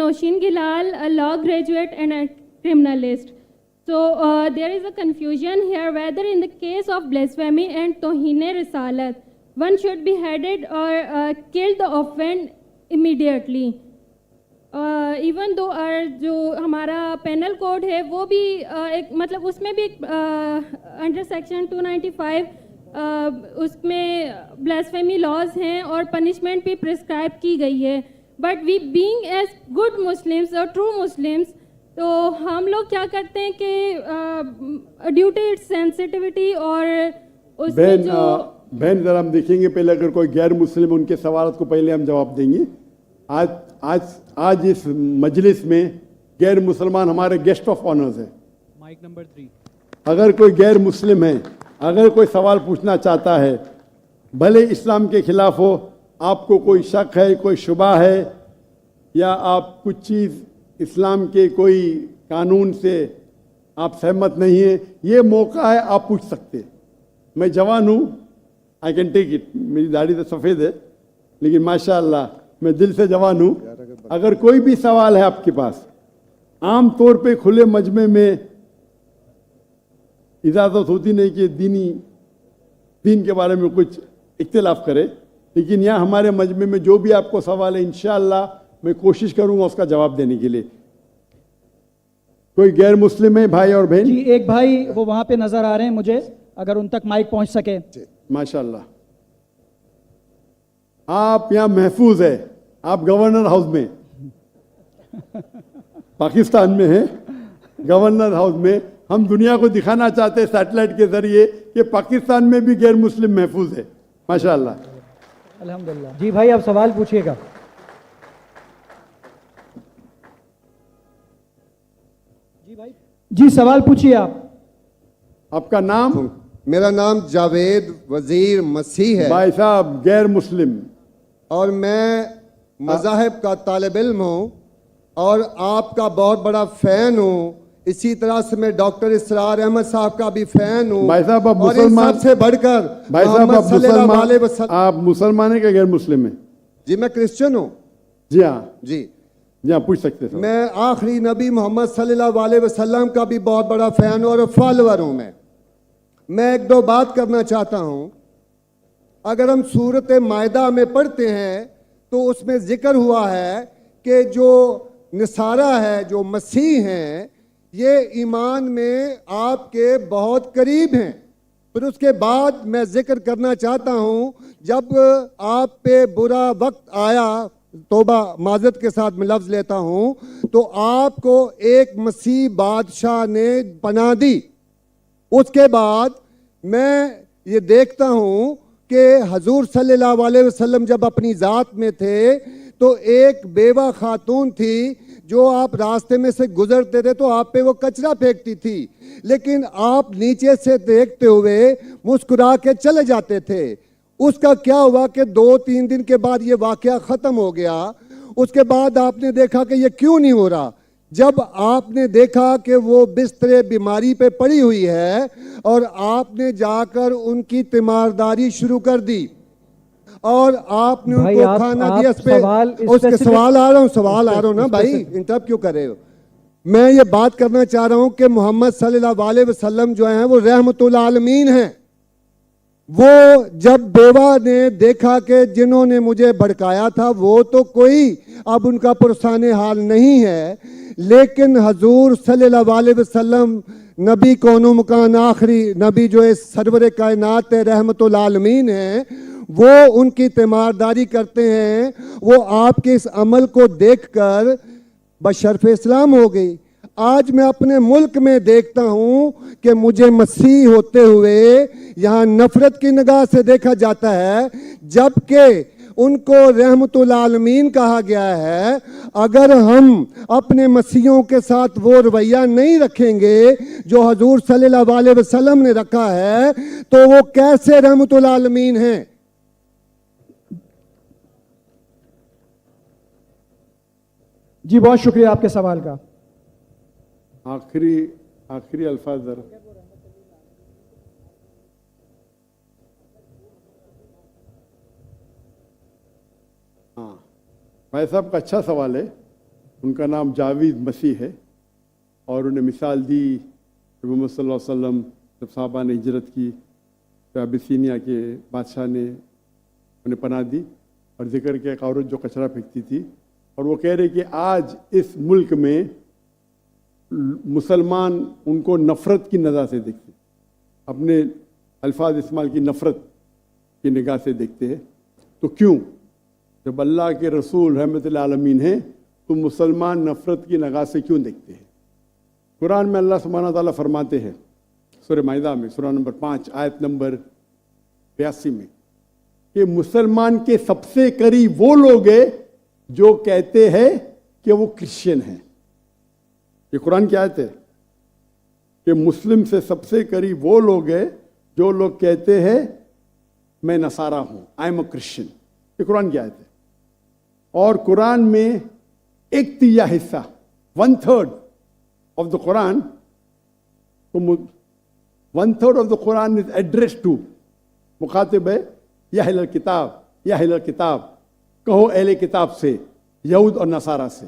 Noshin Gilal, a law graduate and a criminalist. So there is a confusion here whether in the case of blasphemy and Tohine Risalat, one should be beheaded or killed the offender immediately. Even though जो हमारा panel code है वो भी एक मतलब उसमें भी under section 295 उसमें ब्लास्फेमी लॉज हैं और पनिशमेंट भी प्रिस्क्राइब की गई है, but we being as good Muslims और ट्रू मुस्लिम्स तो हम लोग क्या करते हैं कि ड्यू टू इट्स सेंसिटिविटी और उसमें जो बहन जरा हम देखेंगे पहले, अगर कोई गैर मुस्लिम उनके सवाल को पहले हम जवाब देंगे। आज इस मजलिस में गैर मुसलमान हमारे गेस्ट ऑफ ऑनर्स है। Mic number 3। अगर कोई गैर मुस्लिम है, अगर कोई सवाल पूछना चाहता है, भले इस्लाम के खिलाफ हो, आपको कोई शक है, कोई शुबा है, या आप कुछ चीज़ इस्लाम के कोई कानून से आप सहमत नहीं है, ये मौका है, आप पूछ सकते। मैं जवान हूँ, आई कैन टेक इट, मेरी दाढ़ी तो सफ़ेद है लेकिन माशाअल्लाह मैं दिल से जवान हूँ। अगर कोई भी सवाल है आपके पास, आम तौर पे खुले मजमे में इजाज़त होती नहीं कि दीन के बारे में कुछ इख्तिलाफ करे, लेकिन यहाँ हमारे मजमे में जो भी आपको सवाल है इंशाअल्लाह मैं कोशिश करूँगा उसका जवाब देने के लिए। कोई गैर मुस्लिम है भाई और बहन? जी, एक भाई वो वहाँ पे नज़र आ रहे हैं मुझे, अगर उन तक माइक पहुँच सके। माशाअल्लाह, आप यहाँ महफूज है, आप गवर्नर हाउस में पाकिस्तान में है, गवर्नर हाउस में। हम दुनिया को दिखाना चाहते हैं सैटेलाइट के जरिए कि पाकिस्तान में भी गैर मुस्लिम महफूज है। माशाअल्लाह, अल्हम्दुलिल्लाह। जी भाई, आप सवाल पूछिएगा। जी सवाल पूछिए आप। आपका नाम? मेरा नाम जावेद वजीर मसीह है। भाई साहब गैर मुस्लिम, और मैं मज़ाहिब का तालिब इल्म हूँ और आपका बहुत बड़ा फ़ैन हूँ। इसी तरह से मैं डॉक्टर इसरार अहमद साहब का भी फ़ैन हूँ। भाई साहब आप और मुसलमान, सबसे बढ़कर भाई साहब आप आप मुसलमान है क्या गैर मुस्लिम है? जी मैं क्रिश्चियन हूँ। जी हाँ, जी जी हाँ, पूछ सकते हैं। मैं आखिरी नबी मोहम्मद सल्लल्लाहु अलैहि वसल्लम का भी बहुत बड़ा फ़ैन हूँ और फॉलोअर हूँ। मैं एक दो बात करना चाहता हूँ। अगर हम सूरत मायदा में पढ़ते हैं तो उसमें जिक्र हुआ है कि जो नसारा है, जो मसीह हैं, ये ईमान में आपके बहुत करीब हैं। फिर उसके बाद मैं जिक्र करना चाहता हूँ, जब आप पे बुरा वक्त आया, तौबा माजरत के साथ मैं लफ्ज़ लेता हूँ, तो आपको एक मसीह बादशाह ने पनाह दी। उसके बाद मैं ये देखता हूँ कि हजूर सल्लल्लाहु अलैहि वसल्लम जब अपनी ज़ात में थे तो एक बेवा खातून थी जो आप रास्ते में से गुजरते थे तो आप पे वो कचरा फेंकती थी, लेकिन आप नीचे से देखते हुए मुस्कुरा के चले जाते थे। उसका क्या हुआ कि 2-3 दिन के बाद ये वाक़या ख़त्म हो गया। उसके बाद आपने देखा कि ये क्यों नहीं हो रहा। जब आपने देखा कि वो बिस्तरे बीमारी पे पड़ी हुई है और आपने जाकर उनकी तीमारदारी शुरू कर दी और आपने उनको खाना दिया। उसके सवाल आ रहा हूँ ना भाई, इंटरप्ट क्यों कर रहे हो? मैं ये बात करना चाह रहा हूँ कि मोहम्मद सल्लल्लाहु अलैहि वसल्लम जो हैं वो रहमतुल आलमीन हैं। वो जब बेवा ने देखा कि जिन्होंने मुझे भड़काया था वो तो कोई अब उनका पुरसाने हाल नहीं है, लेकिन हजूर सल्लल्लाहु अलैहि वसल्लम नबी कौनो मकान आखिरी नबी जो है सरवर कायनात रहमतुल आलमीन है, वो उनकी तीमारदारी करते हैं। वो आपके इस अमल को देखकर बशर्फ इस्लाम हो गई। आज मैं अपने मुल्क में देखता हूँ कि मुझे मसीह होते हुए यहाँ नफरत की निगाह से देखा जाता है, जबकि उनको रहमतुल आलमीन कहा गया है। अगर हम अपने मसीहों के साथ वो रवैया नहीं रखेंगे जो हजूर सल्लल्लाहु अलैहि वसल्लम ने रखा है तो वो कैसे रहमतुल आलमीन हैं? जी बहुत शुक्रिया आपके सवाल का। आखिरी अल्फाज जरा। हाँ भाई साहब का अच्छा सवाल है। उनका नाम जावेद मसीह है और उन्हें मिसाल दी कि मोहम्मद सल्लल्लाहु अलैहि वसल्लम जब साहबा ने हिजरत की तो अबिसीनिया के बादशाह ने उन्हें पनाह दी और जिक्र किया एक औरत जो कचरा फेंकती थी और वो कह रहे कि आज इस मुल्क में मुसलमान उनको नफ़रत की नज़र से देखते, अपने अल्फाज इस्तेमाल की नफ़रत की निगाह से देखते हैं। तो क्यों, जब अल्लाह के रसूल रहमतुल आलमीन हैं तो मुसलमान नफ़रत की निगाह से क्यों देखते हैं? कुरान में अल्लाह सुब्हानहू व तआला फरमाते हैं सूरह माइदा में सूरह नंबर 5 आयत नंबर 82 में कि मुसलमान के सबसे करीब वो लोग हैं जो कहते हैं कि वो क्रिश्चियन हैं। ये कुरान की आयत है कि मुस्लिम से सबसे करीब वो लोग हैं जो लोग कहते हैं मैं नसारा हूं, आई एम अ क्रिश्चियन। ये कुरान की आयत है। और कुरान में 1/3 हिस्सा 1/3 ऑफ द कुरान, तो 1/3 of the Quran is addressed to, मुखातिब है या अहले किताब, या अहले किताब, कहो अहले किताब से, यहूद और नसारा से।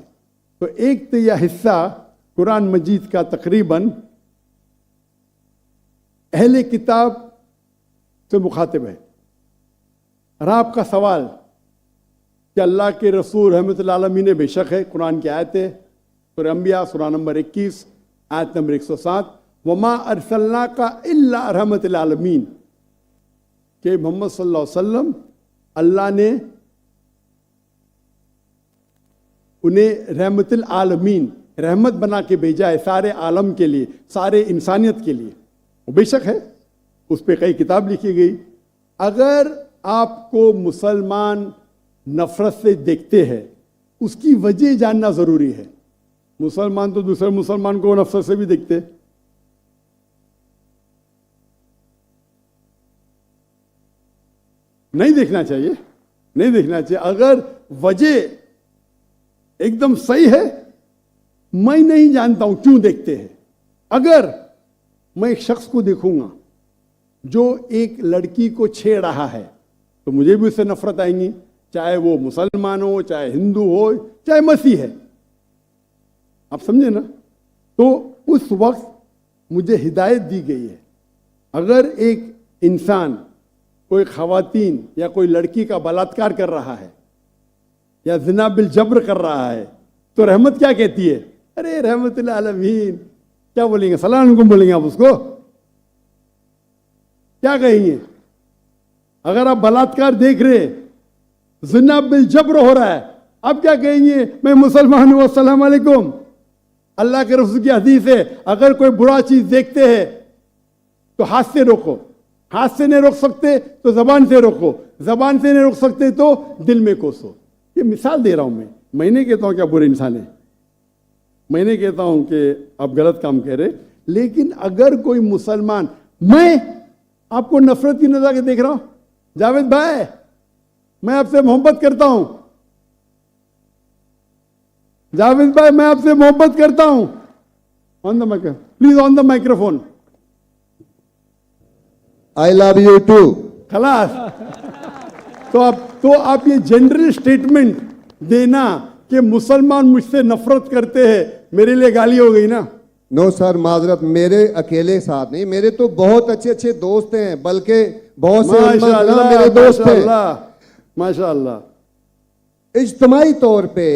तो 1/3 हिस्सा कुरान मजीद का तकरीबन अहले किताब से मुखातिब है। और आपका सवाल कि अल्लाह के रसूल रहमतुल आलमीन बेशक है, कुरान की आयत है सूरह अंबिया सूरह नंबर 21 आयत नंबर 107, वमा अरसलनाका इल्ला रहमतुल आलमीन, कि मोहम्मद सल्लल्लाहु अलैहि वसल्लम अल्लाह ने उन्हें रहमतुल आलमीन, रहमत बना के भेजा है सारे आलम के लिए, सारे इंसानियत के लिए। वो बेशक है, उस पर कई किताब लिखी गई। अगर आपको मुसलमान नफरत से देखते हैं, उसकी वजह जानना जरूरी है। मुसलमान तो दूसरे मुसलमान को नफरत से भी देखते, नहीं देखना चाहिए, नहीं देखना चाहिए। अगर वजह एकदम सही है, मैं नहीं जानता हूं क्यों देखते हैं। अगर मैं एक शख्स को देखूंगा जो एक लड़की को छेड़ रहा है तो मुझे भी उससे नफरत आएंगी, चाहे वो मुसलमान हो, चाहे हिंदू हो, चाहे मसीह है। आप समझे ना? तो उस वक्त मुझे हिदायत दी गई है, अगर एक इंसान कोई खवातीन या कोई लड़की का बलात्कार कर रहा है या ज़िना बिल जब्र कर रहा है तो रहमत क्या कहती है? अरे रहमतुल आलमीन, क्या बोलेंगे? सलाम अलैकुम बोलेंगे आप उसको? क्या कहेंगे? अगर आप बलात्कार देख रहे, ज़िना बिल जब्र हो रहा है, अब क्या कहेंगे? मैं मुसलमान हूं, अस्सलाम अलैकुम। अल्लाह के रसूल की हदीस है, अगर कोई बुरा चीज देखते हैं तो हाथ से रोको, हाथ से नहीं रोक सकते तो जबान से रोको, जबान से नहीं रोक सकते तो दिल में कोसो। ये मिसाल दे रहा हूं मैं नहीं कहता हूं कि आप बुरे इंसान हैं, मैं नहीं कहता हूं कि आप गलत काम कह रहे, लेकिन अगर कोई मुसलमान, मैं आपको नफरत की नजर के देख रहा हूं, जावेद भाई मैं आपसे मोहब्बत करता हूं, जावेद भाई मैं आपसे मोहब्बत करता हूं, on the microphone please, on the microphone, I love you too. खलास। तो आप ये जनरल स्टेटमेंट देना कि मुसलमान मुझसे नफरत करते हैं, मेरे लिए गाली हो गई ना? नो सर, माजरत, मेरे अकेले साथ नहीं, मेरे तो बहुत अच्छे अच्छे दोस्त हैं, बल्कि बहुत से उलमा मेरे दोस्त हैं। माशाअल्लाह। इज्तमाई तौर पे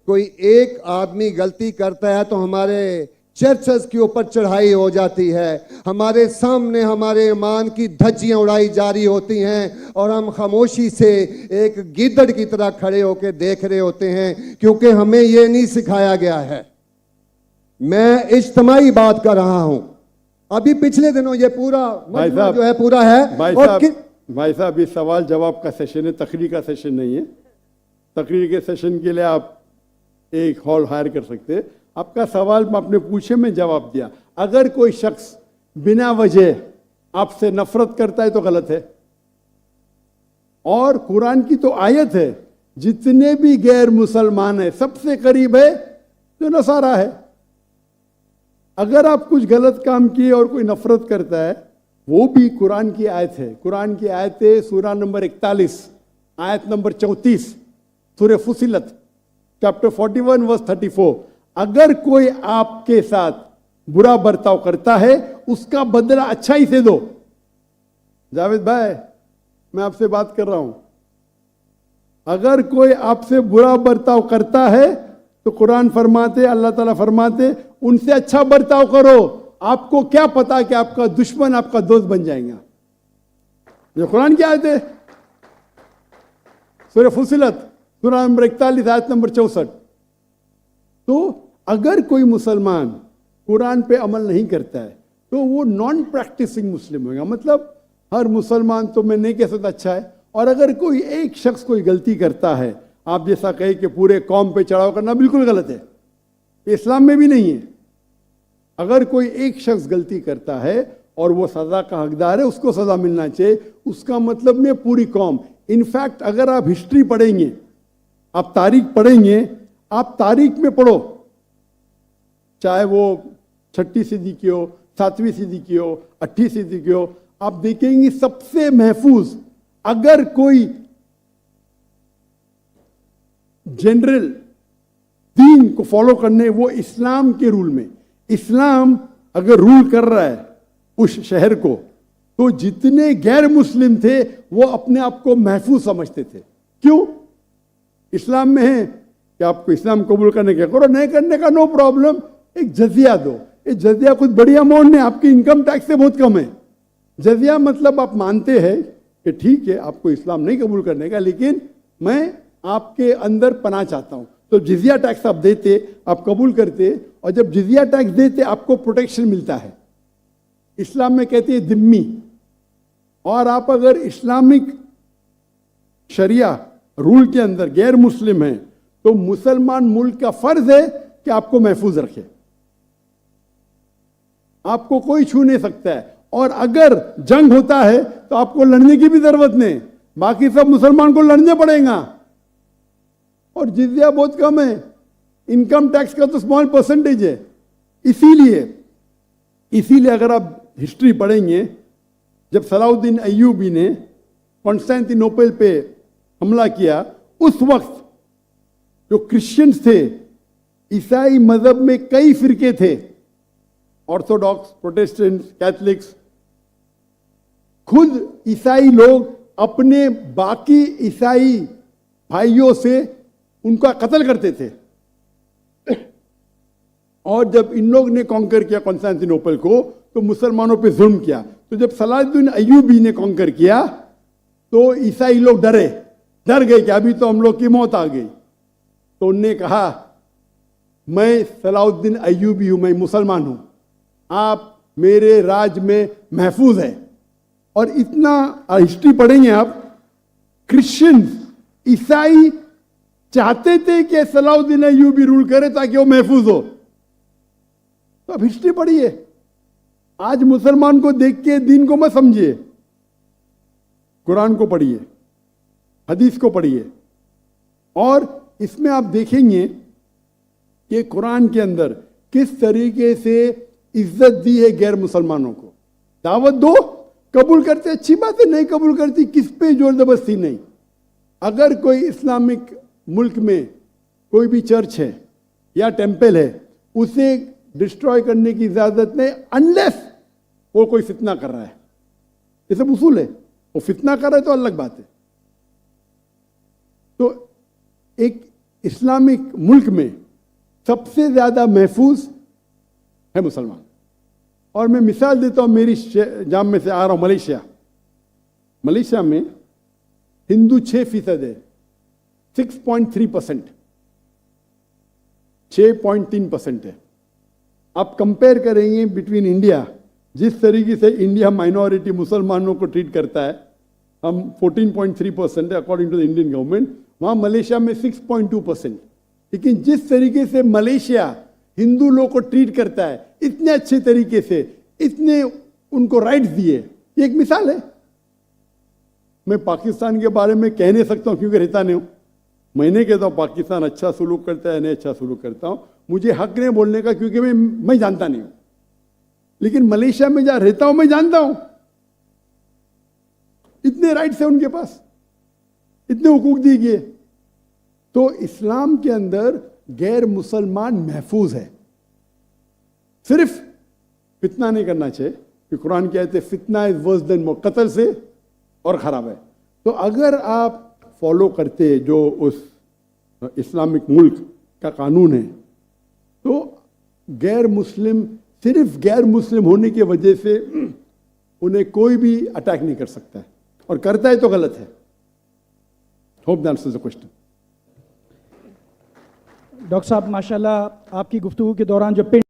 कोई एक आदमी गलती करता है तो हमारे चर्चेस के ऊपर चढ़ाई हो जाती है, हमारे सामने हमारे ईमान की धज्जियां उड़ाई जारी होती हैं और हम खामोशी से एक गिद्दड़ की तरह खड़े होकर देख रहे होते हैं, क्योंकि हमें यह नहीं सिखाया गया है। मैं इज्तमाई बात कर रहा हूं। अभी पिछले दिनों ये पूरा मजमा जो है पूरा है। भाई साहब ये सवाल जवाब का सेशन है, तकरीर का सेशन नहीं है। तकरीर के सेशन के लिए आप एक हॉल हायर कर सकते हैं। आपका सवाल आपने पूछे, मैं जवाब दिया। अगर कोई शख्स बिना वजह आपसे नफरत करता है तो गलत है। और कुरान की तो आयत है, जितने भी गैर मुसलमान है सबसे करीब है जो नसारा है। अगर आप कुछ गलत काम किए और कोई नफरत करता है, वो भी कुरान की आयत है। कुरान की आयत है सूरह नंबर 41 आयत नंबर 34 सूरह फुसिलत, चैप्टर 41 वर्स 34, अगर कोई आपके साथ बुरा बर्ताव करता है उसका बदला अच्छाई से दो। जावेद भाई, मैं आपसे बात कर रहा हूं, अगर कोई आपसे बुरा बर्ताव करता है तो कुरान फरमाते, अल्लाह ताला फरमाते, उनसे अच्छा बर्ताव करो। आपको क्या पता कि आपका दुश्मन आपका दोस्त बन जाएगा। जो कुरान की आयत है, सूरह फुसिलत सूरह नंबर 41 आयत नंबर 64। तो अगर कोई मुसलमान कुरान पे अमल नहीं करता है तो वो नॉन प्रैक्टिसिंग मुस्लिम होगा। मतलब हर मुसलमान तो मैं नहीं कह सकता अच्छा है, और अगर कोई एक शख्स कोई गलती करता है, आप जैसा कहे कि पूरे कौम पे चढ़ाव करना बिल्कुल गलत है, इस्लाम में भी नहीं है। अगर कोई एक शख्स गलती करता है और वो सजा का हकदार है, उसको सजा मिलना चाहिए, उसका मतलब नहीं पूरी कौम। इनफैक्ट अगर आप हिस्ट्री पढ़ेंगे, आप तारीख पढ़ेंगे, आप तारीख में पढ़ो, चाहे वो 6ठी सदी की हो, 7वीं सदी की हो, 8वीं सदी की हो, आप देखेंगे सबसे महफूज अगर कोई जनरल दीन को फॉलो करने, वो इस्लाम के रूल में, इस्लाम अगर रूल कर रहा है उस शहर को, तो जितने गैर मुस्लिम थे वो अपने आप को महफूज समझते थे। क्यों? इस्लाम में है कि आपको इस्लाम कबूल करने का करो, नहीं करने का नो प्रॉब्लम, एक जजिया दो। ये जजिया कुछ बड़ी अमाउंट नहीं, आपकी इनकम टैक्स से बहुत कम है। जजिया मतलब आप मानते हैं कि ठीक है आपको इस्लाम नहीं कबूल करने का, लेकिन मैं आपके अंदर पनाह चाहता हूं, तो जिजिया टैक्स आप देते, आप कबूल करते, और जब जिजिया टैक्स देते आपको प्रोटेक्शन मिलता है। इस्लाम में कहते हैं दिम्मी। और आप अगर इस्लामिक शरिया रूल के अंदर गैर मुस्लिम हैं तो मुसलमान मुल्क का फर्ज है कि आपको महफूज रखे, आपको कोई छू नहीं सकता है। और अगर जंग होता है तो आपको लड़ने की भी जरूरत नहीं, बाकी सब मुसलमान को लड़ने पड़ेगा। और जिजिया बहुत कम है, इनकम टैक्स का तो स्मॉल परसेंटेज है। इसीलिए अगर आप हिस्ट्री पढ़ेंगे, जब सलाउद्दीन अय्यूबी ने कॉन्स्टेंटिनोपल पे हमला किया, उस वक्त जो क्रिश्चियंस थे, ईसाई मजहब में कई फिरके थे, ऑर्थोडॉक्स, प्रोटेस्टेंट, कैथलिक्स, खुद ईसाई लोग अपने बाकी ईसाई भाइयों से उनका कत्ल करते थे। और जब इन लोग ने कॉन्कर किया कॉन्स्टेंटिनोपल को, तो मुसलमानों पे जुल्म किया। तो जब सलाहुद्दीन अय्यूबी ने कॉन्कर किया तो ईसाई लोग डर गए कि अभी तो हम लोग की मौत आ गई। तो उनने कहा, मैं सलाहुद्दीन अय्यूबी हूं, मैं मुसलमान हूं, आप मेरे राज में महफूज है। और इतना हिस्ट्री पढ़ेंगे आप, क्रिश्चियन, ईसाई चाहते थे कि सलाहुद्दीन अय्यूबी रूल करे ताकि वो महफूज हो। तो अब हिस्ट्री पढ़िए। आज मुसलमान को देख के दीन को मत समझिए, कुरान को पढ़िए, हदीस को पढ़िए। और इसमें आप देखेंगे कि कुरान के अंदर किस तरीके से इज्जत दी है गैर मुसलमानों को। दावत दो, कबूल करते अच्छी बात है, नहीं कबूल करती किस पे जोर जबरदस्ती नहीं। अगर कोई इस्लामिक मुल्क में कोई भी चर्च है या टेंपल है, उसे डिस्ट्रॉय करने की इजाजत नहीं, अनलेस वो कोई फितना कर रहा है। ये सब उसूल है। वो फितना कर रहा है तो अलग बात है। तो एक इस्लामिक मुल्क में सबसे ज्यादा महफूज है मुसलमान। और मैं मिसाल देता हूं, मेरी जाम में से आ रहा हूं, मलेशिया में हिंदू 6% है, 6.3%, 6.3% है। आप कंपेयर करेंगे बिटवीन इंडिया, जिस तरीके से इंडिया माइनॉरिटी मुसलमानों को ट्रीट करता है, हम 14.3% है according to the Indian government, वहां मलेशिया में 6.2%। लेकिन जिस तरीके से मलेशिया हिंदू लोगों को ट्रीट करता है, इतने अच्छे तरीके से, इतने उनको राइट्स दिए, ये एक मिसाल है। मैं पाकिस्तान के बारे में कह नहीं सकता हूं क्योंकि रहता नहीं हूं। मैं नहीं कहता हूं पाकिस्तान अच्छा सलूक करता है, नहीं अच्छा सलूक करता हूं, मुझे हक नहीं बोलने का क्योंकि मैं जानता नहीं हूं। लेकिन मलेशिया में जहां रहता हूं मैं जानता हूं, इतने राइट्स है उनके पास, इतने हुकूक दिए गए। तो इस्लाम के अंदर गैर मुसलमान महफूज है। सिर्फ फितना नहीं करना चाहिए कि कुरान कहते फितना इज वर्स देन कत्ल से और खराब है। तो अगर आप फॉलो करते जो उस इस्लामिक मुल्क का कानून है तो गैर मुस्लिम सिर्फ गैर मुस्लिम होने की वजह से उन्हें कोई भी अटैक नहीं कर सकता है, और करता है तो गलत है। Hope that answers the question. Doctor साहब माशाल्लाह आपकी गुफ्तगू के दौरान जो पिंड